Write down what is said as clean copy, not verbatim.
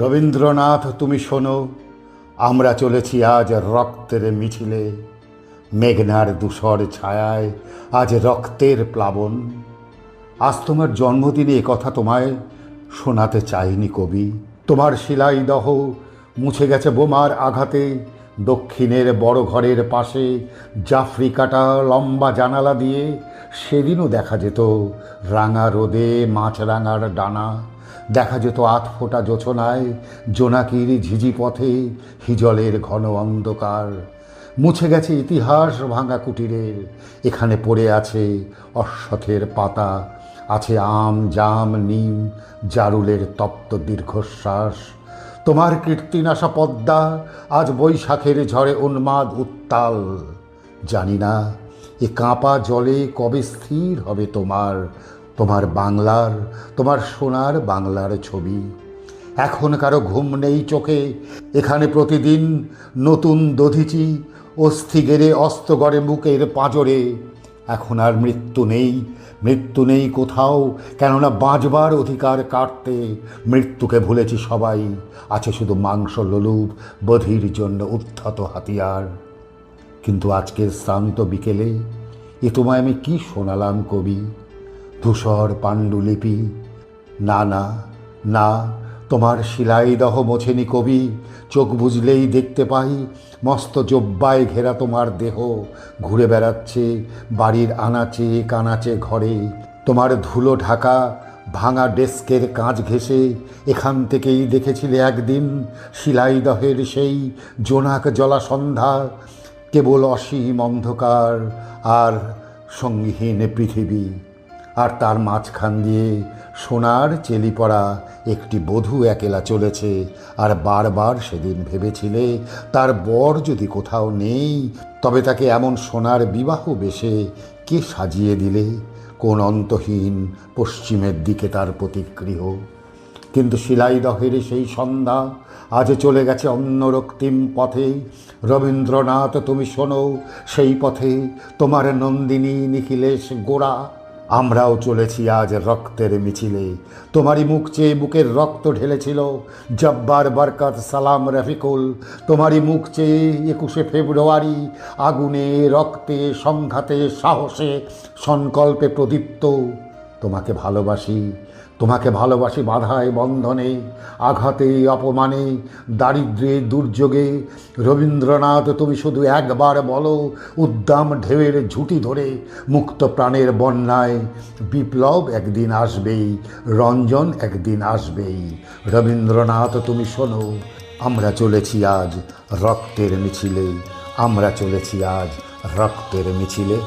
রবীন্দ্রনাথ তুমি শোনো, আমরা চলেছি আজ রক্তের মিছিলে। মেঘনার ধূসর ছায়ায় আজ রক্তের প্লাবন। আজ তোমার জন্মদিনে এ কথা তোমায় শোনাতে চাইনি কবি। তোমার শিলাইদহ মুছে গেছে বোমার আঘাতে। দক্ষিণের বড় ঘরের পাশে জাফরি কাটা লম্বা জানালা দিয়ে সেদিনও দেখা যেত রাঙা রোদে মাছরাঙার ডানা। দেখা যেত আধফোঁটা জোছনায় জোনাকির ঝিঝি পথে হিজলের ঘন অন্ধকার। মুছে গেছে ইতিহাস ভাঙা কুটিরের। এখানে পড়ে আছে অশ্বথের পাতা, আছে আম জাম নিম জারুলের তপ্ত দীর্ঘশ্বাস। তোমার কীর্তিনাশা পদ্মা আজ বৈশাখের ঝড়ে উন্মাদ উত্তাল। জানি না এ কাঁপা জলে কবে স্থির হবে তোমার বাংলার, তোমার সোনার বাংলার ছবি। এখন কারো ঘুম নেই চোখে, এখানে প্রতিদিন নতুন দধিচি অস্থি গেড়ে অস্ত গড়ে বুকের পাঁজরে। এখন আর মৃত্যু নেই কোথাও, কেননা বাঁচবার অধিকার কাটতে মৃত্যুকে ভুলেছি সবাই। আছে শুধু মাংস লোলুপ বধির জন্য উদ্ধত হাতিয়ার। কিন্তু আজকের শ্রান্ত বিকেলে এ তোমায় আমি কি শোনালাম কবি? ধূসর পাণ্ডুলিপি? না না না, তোমার শিলাইদহ মোছেনি কবি। চোখ বুঝলেই দেখতে পাই মস্ত জব্বায় ঘেরা তোমার দেহ ঘুরে বেড়াচ্ছে বাড়ির আনাচে কানাচে ঘরে। তোমার ধুলো ঢাকা ভাঙা ডেস্কের কাঁচ ঘেঁষে এখান থেকেই দেখেছিলে একদিন শিলাইদহের সেই জোনাক জলা সন্ধ্যা। কেবল অসীম অন্ধকার আর সঙ্গীহীন পৃথিবী, আর তার মাঝখান দিয়ে সোনার চেলি পড়া একটি বধূ একেলা চলেছে। আর বারবার সেদিন ভেবেছিলে তার বর যদি কোথাও নেই, তবে তাকে এমন সোনার বিবাহ বেশে কে সাজিয়ে দিলে? কোন অন্তহীন পশ্চিমের দিকে তার প্রতিগৃহ। কিন্তু শিলাইদহের সেই সন্ধ্যা আজ চলে গেছে অন্য রক্তিম পথে। রবীন্দ্রনাথ তুমি শোনো, সেই পথে তোমার নন্দিনী নিখিলেশ গোড়া। আমরাও চলেছি আজ রক্তের মিছিলে। তোমারই মুখ চেয়ে বুকের রক্ত ঢেলেছিল জব্বার বরকত সালাম রফিকুল। তোমারই মুখ চেয়ে 21শে ফেব্রুয়ারি আগুনে রক্তে সংঘাতে সাহসে সংকল্পে প্রদীপ্ত। তোমাকে ভালোবাসি বাধায় বন্ধনে, আঘাতে অপমানে, দারিদ্র্যে দুর্যোগে। রবীন্দ্রনাথ তুমি শুধু একবার বলো, উদ্দাম ঢেউয়ের ঝুঁটি ধরে মুক্ত প্রাণের বন্যায় বিপ্লব একদিন আসবেই, রঞ্জন একদিন আসবেই। রবীন্দ্রনাথ তুমি শোনো, আমরা চলেছি আজ রক্তের মিছিলে। আমরা চলেছি আজ রক্তের মিছিলে।